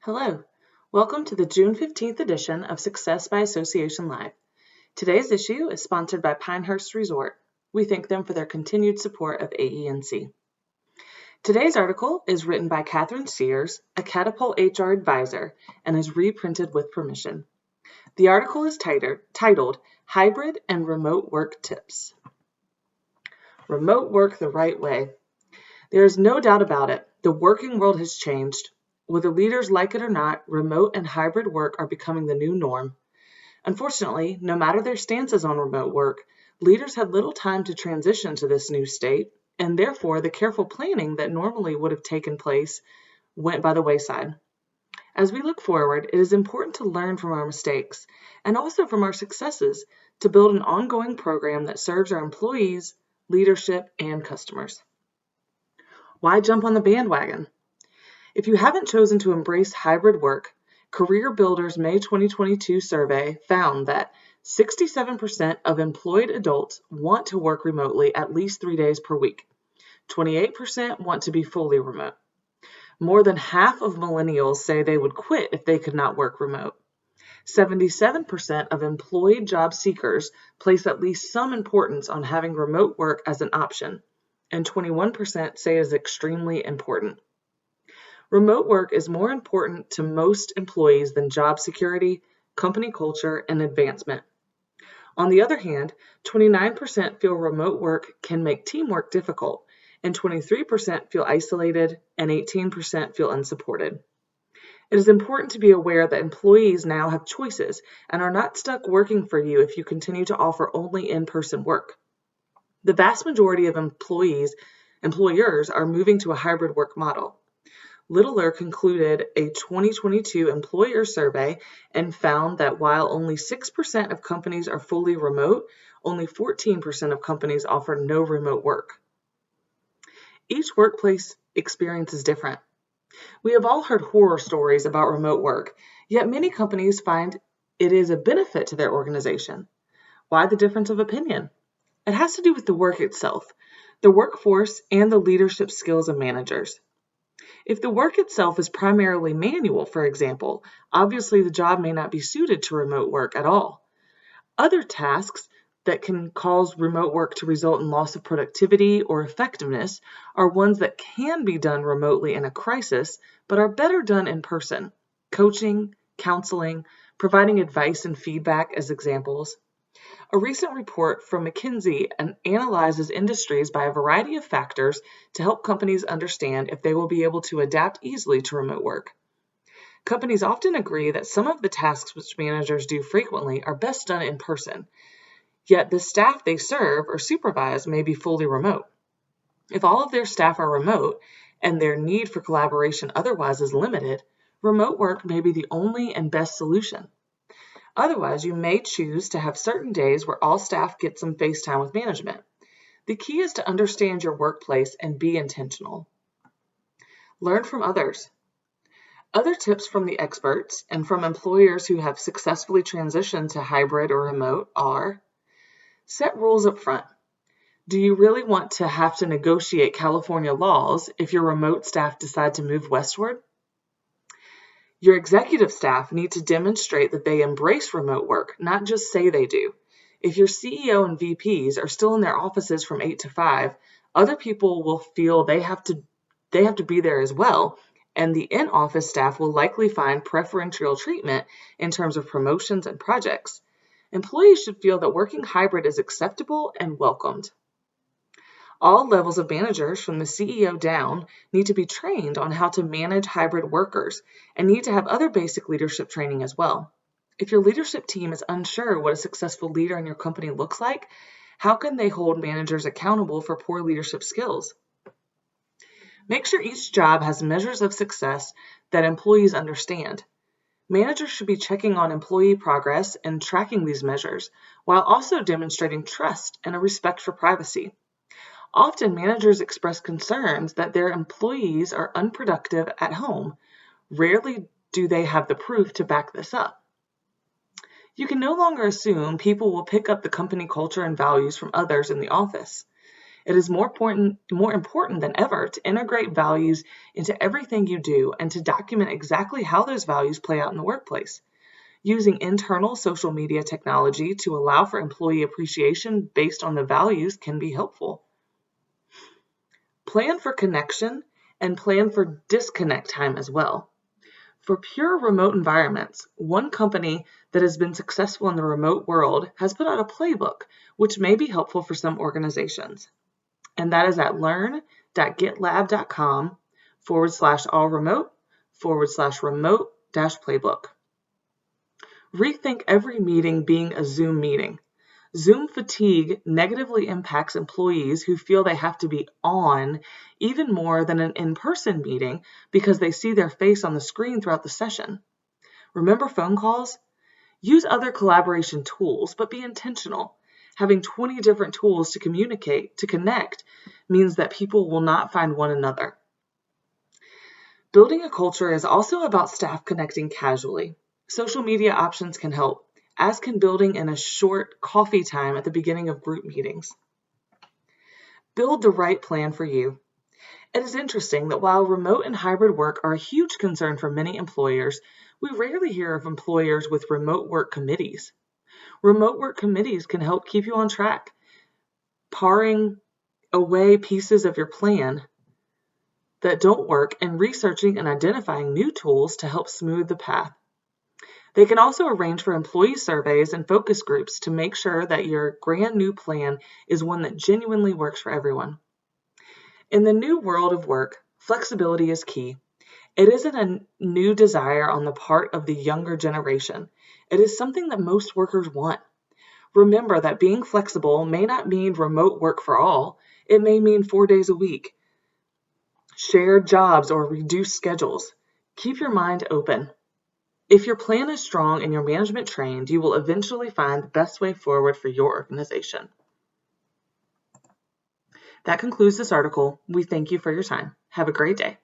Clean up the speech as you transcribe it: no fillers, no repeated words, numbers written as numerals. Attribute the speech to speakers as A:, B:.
A: Hello, welcome to the June 15th edition of Success by Association Live. Today's issue is sponsored by Pinehurst Resort. We thank them for their continued support of AENC. Today's article is written by Catherine Sears, a Catapult HR advisor, and is reprinted with permission. The article is titled Hybrid and Remote Work Tips. Remote work the right way. There is no doubt about it. The working world has changed. Whether leaders like it or not, remote and hybrid work are becoming the new norm. Unfortunately, no matter their stances on remote work, leaders had little time to transition to this new state, and therefore the careful planning that normally would have taken place went by the wayside. As we look forward, it is important to learn from our mistakes and also from our successes to build an ongoing program that serves our employees, leadership, and customers. Why jump on the bandwagon? If you haven't chosen to embrace hybrid work, Career Builder's May 2022 survey found that 67% of employed adults want to work remotely at least 3 days per week. 28% want to be fully remote. More than half of millennials say they would quit if they could not work remote. 77% of employed job seekers place at least some importance on having remote work as an option, and 21% say it is extremely important. Remote work is more important to most employees than job security, company culture, and advancement. On the other hand, 29% feel remote work can make teamwork difficult, and 23% feel isolated, and 18% feel unsupported. It is important to be aware that employees now have choices and are not stuck working for you if you continue to offer only in-person work. The vast majority of employers are moving to a hybrid work model. Littler concluded a 2022 employer survey and found that while only 6% of companies are fully remote, only 14% of companies offer no remote work. Each workplace experience is different. We have all heard horror stories about remote work, yet many companies find it is a benefit to their organization. Why the difference of opinion? It has to do with the work itself, the workforce, and the leadership skills of managers. If the work itself is primarily manual, for example, obviously the job may not be suited to remote work at all. Other tasks that can cause remote work to result in loss of productivity or effectiveness are ones that can be done remotely in a crisis, but are better done in person. Coaching, counseling, providing advice and feedback as examples. A recent report from McKinsey analyzes industries by a variety of factors to help companies understand if they will be able to adapt easily to remote work. Companies often agree that some of the tasks which managers do frequently are best done in person, yet the staff they serve or supervise may be fully remote. If all of their staff are remote and their need for collaboration otherwise is limited, remote work may be the only and best solution. Otherwise, you may choose to have certain days where all staff get some face time with management. The key is to understand your workplace and be intentional. Learn from others. Other tips from the experts and from employers who have successfully transitioned to hybrid or remote are: set rules up front. Do you really want to have to negotiate California laws if your remote staff decide to move westward? Your executive staff need to demonstrate that they embrace remote work, not just say they do. If your CEO and VPs are still in their offices from 8 to 5, other people will feel they have to be there as well, and the in-office staff will likely find preferential treatment in terms of promotions and projects. Employees should feel that working hybrid is acceptable and welcomed. All levels of managers from the CEO down need to be trained on how to manage hybrid workers and need to have other basic leadership training as well. If your leadership team is unsure what a successful leader in your company looks like, how can they hold managers accountable for poor leadership skills? Make sure each job has measures of success that employees understand. Managers should be checking on employee progress and tracking these measures, while also demonstrating trust and a respect for privacy. Often, managers express concerns that their employees are unproductive at home. Rarely do they have the proof to back this up. You can no longer assume people will pick up the company culture and values from others in the office. It is more important than ever to integrate values into everything you do and to document exactly how those values play out in the workplace. Using internal social media technology to allow for employee appreciation based on the values can be helpful. Plan for connection and plan for disconnect time as well. For pure remote environments, one company that has been successful in the remote world has put out a playbook, which may be helpful for some organizations. And that is at learn.gitlab.com/all-remote/remote-playbook. Rethink every meeting being a Zoom meeting. Zoom fatigue negatively impacts employees who feel they have to be on even more than an in-person meeting because they see their face on the screen throughout the session. Remember phone calls? Use other collaboration tools, but be intentional. Having 20 different tools to connect, means that people will not find one another. Building a culture is also about staff connecting casually. Social media options can help, as can building in a short coffee time at the beginning of group meetings. Build the right plan for you. It is interesting that while remote and hybrid work are a huge concern for many employers, we rarely hear of employers with remote work committees. Remote work committees can help keep you on track, paring away pieces of your plan that don't work and researching and identifying new tools to help smooth the path. They can also arrange for employee surveys and focus groups to make sure that your grand new plan is one that genuinely works for everyone. In the new world of work, flexibility is key. It isn't a new desire on the part of the younger generation. It is something that most workers want. Remember that being flexible may not mean remote work for all. It may mean 4 days a week, shared jobs, or reduced schedules. Keep your mind open. If your plan is strong and your management trained, you will eventually find the best way forward for your organization. That concludes this article. We thank you for your time. Have a great day.